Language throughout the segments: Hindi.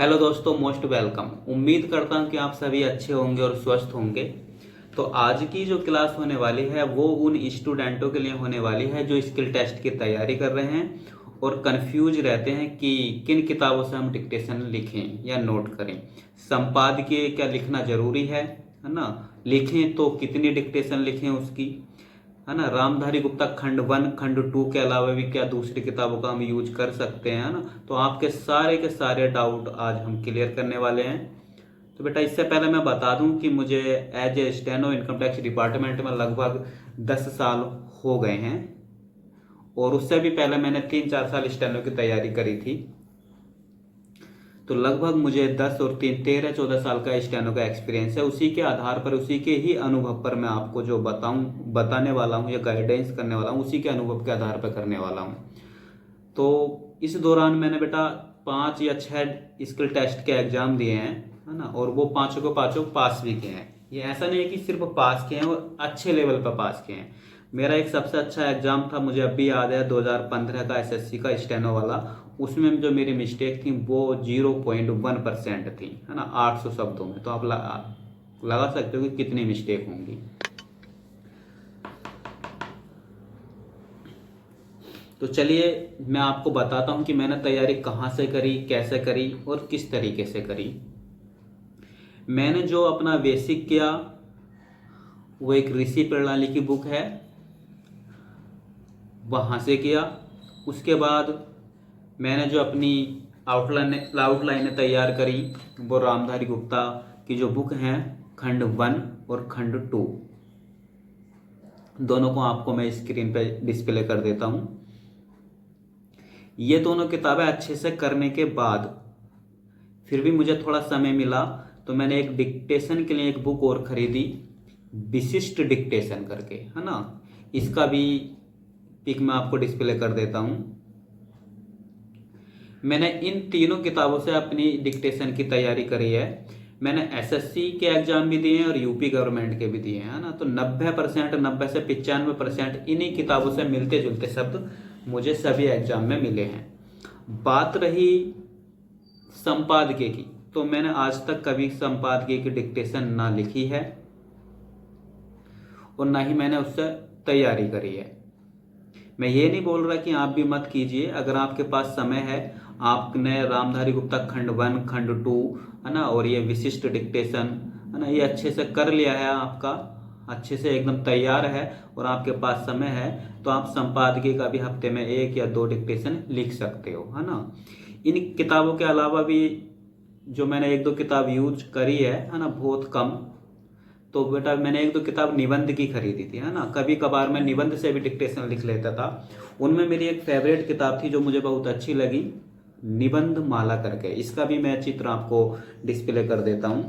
हेलो दोस्तों, मोस्ट वेलकम। उम्मीद करता हूं कि आप सभी अच्छे होंगे और स्वस्थ होंगे। तो आज की जो क्लास होने वाली है वो उन स्टूडेंटों के लिए होने वाली है जो स्किल टेस्ट की तैयारी कर रहे हैं और कंफ्यूज रहते हैं कि किन किताबों से हम डिक्टेशन लिखें या नोट करें। संपादकीय क्या लिखना जरूरी है ना? लिखें तो कितनी डिक्टेशन लिखें उसकी, है ना? रामधारी गुप्ता खंड 1 खंड 2 के अलावा भी क्या दूसरी किताबों का हम यूज कर सकते हैं, है ना? तो आपके सारे के सारे डाउट आज हम क्लियर करने वाले हैं। तो बेटा, इससे पहले मैं बता दूं कि मुझे as a steno income tax department में लगभग 10 साल हो गए हैं और उससे भी पहले मैंने 3-4 साल स्टेनो की तैयारी करी थी। तो लगभग मुझे 10 और 13-14 साल का स्टेनो का एक्सपीरियंस है। उसी के आधार पर, उसी के ही अनुभव पर मैं आपको जो बताने वाला हूँ या गाइडेंस करने वाला हूँ, उसी के अनुभव के आधार पर करने वाला हूँ। तो इस दौरान मैंने बेटा 5 या 6 स्किल टेस्ट के एग्जाम दिए हैं, है ना? और वो पांचों को पांचों पास भी किए हैं। ये ऐसा नहीं है कि सिर्फ पास किए हैं और अच्छे लेवल पर पास किए हैं। मेरा एक सबसे अच्छा एग्जाम था, मुझे अभी याद है, 2015 का एसएससी का स्टेनो वाला। उसमें जो मेरी मिस्टेक थी वो 0.1% थी, है ना? 800 शब्दों में। तो आप लगा सकते हो कि कितनी मिस्टेक होंगी। तो चलिए मैं आपको बताता हूं कि मैंने तैयारी कहाँ से करी, कैसे करी और किस तरीके से करी। मैंने जो अपना बेसिक किया वो एक ऋषि प्रणाली की बुक है, वहाँ से किया। उसके बाद मैंने जो अपनी आउटलाइनें तैयार करी वो रामधारी गुप्ता की जो बुक हैं, खंड 1 और खंड 2, दोनों को आपको मैं स्क्रीन पे डिस्प्ले कर देता हूँ। ये दोनों किताबें अच्छे से करने के बाद फिर भी मुझे थोड़ा समय मिला तो मैंने एक डिक्टेशन के लिए एक बुक और खरीदी, विशिष्ट डिक्टेशन करके, है ना? इसका भी पिक मैं आपको डिस्प्ले कर देता हूं। मैंने इन तीनों किताबों से अपनी डिक्टेशन की तैयारी करी है। मैंने एसएससी के एग्जाम भी दिए हैं और यूपी गवर्नमेंट के भी दिए हैं, है ना? तो 90% 90 से 95% इन्हीं किताबों से मिलते जुलते शब्द मुझे सभी एग्जाम में मिले हैं। बात रही संपादकीय की, तो मैंने आज तक कभी संपादकीय की डिक्टेशन ना लिखी है और ना ही मैंने उससे तैयारी करी है। मैं ये नहीं बोल रहा कि आप भी मत कीजिए। अगर आपके पास समय है, आपने रामधारी गुप्ता खंड 1 खंड 2, है ना, और ये विशिष्ट डिक्टेशन, है ना, ये अच्छे से कर लिया है, आपका अच्छे से एकदम तैयार है और आपके पास समय है, तो आप संपादकीय का भी हफ्ते में 1 या 2 डिक्टेशन लिख सकते हो, है ना? इन किताबों के अलावा भी जो मैंने 1-2 किताब यूज करी है ना, बहुत कम। तो बेटा मैंने 1-2 किताब निबंध की खरीदी थी, है ना? कभी कभार मैं निबंध से भी डिक्टेशन लिख लेता था। उनमें मेरी एक फेवरेट किताब थी जो मुझे बहुत अच्छी लगी, निबंध माला करके। इसका भी मैं चित्र आपको डिस्प्ले कर देता हूं।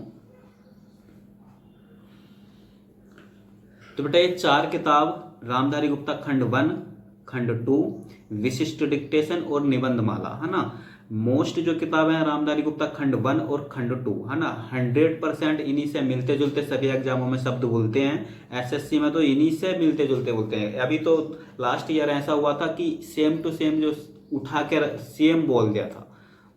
तो बेटा ये 4 किताब, रामधारी गुप्ता खंड 1 खंड 2, विशिष्ट डिक्टेशन और निबंध माला, है ना, मोस्ट जो किताबें हैं रामधारी गुप्ता खंड 1 और खंड 2, है ना। 100% इन्हीं से मिलते जुलते सभी एग्जामों में शब्द बोलते हैं। एसएससी में तो इन्हीं से मिलते जुलते बोलते हैं। अभी तो लास्ट ईयर ऐसा हुआ था कि सेम टू सेम जो उठा के सेम बोल दिया था।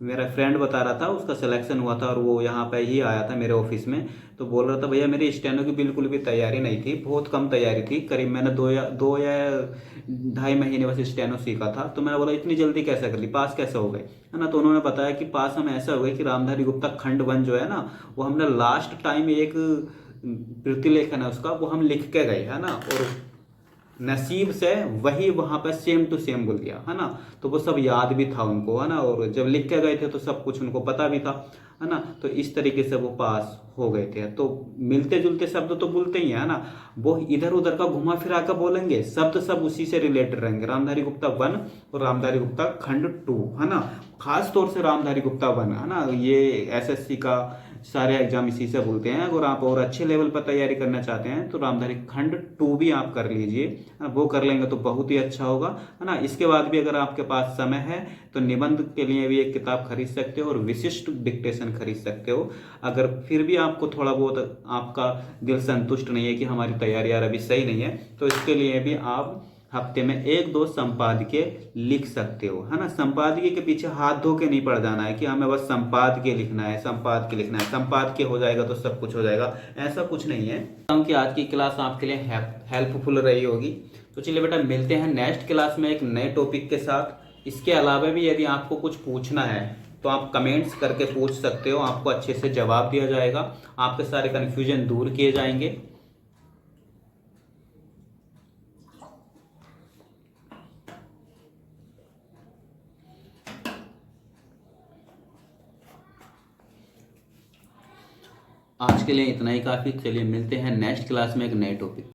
मेरा फ्रेंड बता रहा था, उसका सिलेक्शन हुआ था और वो यहाँ पे ही आया था मेरे ऑफिस में, तो बोल रहा था भैया मेरी स्टेनो की बिल्कुल भी तैयारी नहीं थी, बहुत कम तैयारी थी, करीब मैंने 2 या 2.5 महीने बस स्टेनो सीखा था। तो मैंने बोला इतनी जल्दी कैसे कर ली, पास कैसे हो गए, है ना? तो उन्होंने बताया कि पास हम ऐसा हो गए कि रामधारी गुप्ता खंड 1 जो है ना, वो हमने लास्ट टाइम एक प्रतिलेखन है उसका, वो हम लिख के गए, है ना, और नसीब से वही वहां पर सेम टू सेम बोल दिया, है ना। तो वो सब याद भी था उनको, है ना, और जब लिख के गए थे तो सब कुछ उनको पता भी था, है ना। तो इस तरीके से वो पास हो गए थे। तो मिलते जुलते शब्द तो बोलते ही है ना, वो इधर उधर का घुमा फिरा कर बोलेंगे, शब्द सब उसी से रिलेटेड रहेंगे। रामधारी गुप्ता 1 और रामधारी गुप्ता खंड 2, है ना, खास तौर से रामधारी गुप्ता 1, है ना, ये एसएससी का सारे एग्जाम इसी से बोलते हैं। अगर आप और अच्छे लेवल पर तैयारी करना चाहते हैं तो रामधारी खंड 2 भी आप कर लीजिए, वो कर लेंगे तो बहुत ही अच्छा होगा, है ना। इसके बाद भी अगर आपके पास समय है तो निबंध के लिए भी एक किताब खरीद सकते हो और विशिष्ट डिक्टेशन खरीद सकते हो। अगर फिर भी आपको थोड़ा बहुत आपका दिल संतुष्ट नहीं है कि हमारी तैयारी यार अभी सही नहीं है, तो इसके लिए भी आप हफ्ते में 1-2 संपादकीय लिख सकते हो, है ना। संपादकीय के पीछे हाथ धो के नहीं पड़ जाना है कि हमें बस संपादकीय लिखना है, संपादकीय लिखना है, संपादकीय हो जाएगा तो सब कुछ हो जाएगा, ऐसा कुछ नहीं है। कि आज की क्लास आपके लिए हेल्पफुल रही होगी। तो चलिए बेटा, मिलते हैं नेक्स्ट क्लास में एक नए टॉपिक के साथ। इसके अलावा भी यदि आपको कुछ पूछना है तो आप कमेंट्स करके पूछ सकते हो, आपको अच्छे से जवाब दिया जाएगा, आपके सारे कन्फ्यूजन दूर किए जाएंगे। आज के लिए इतना ही काफ़ी। चलिए मिलते हैं नेक्स्ट क्लास में एक नए टॉपिक।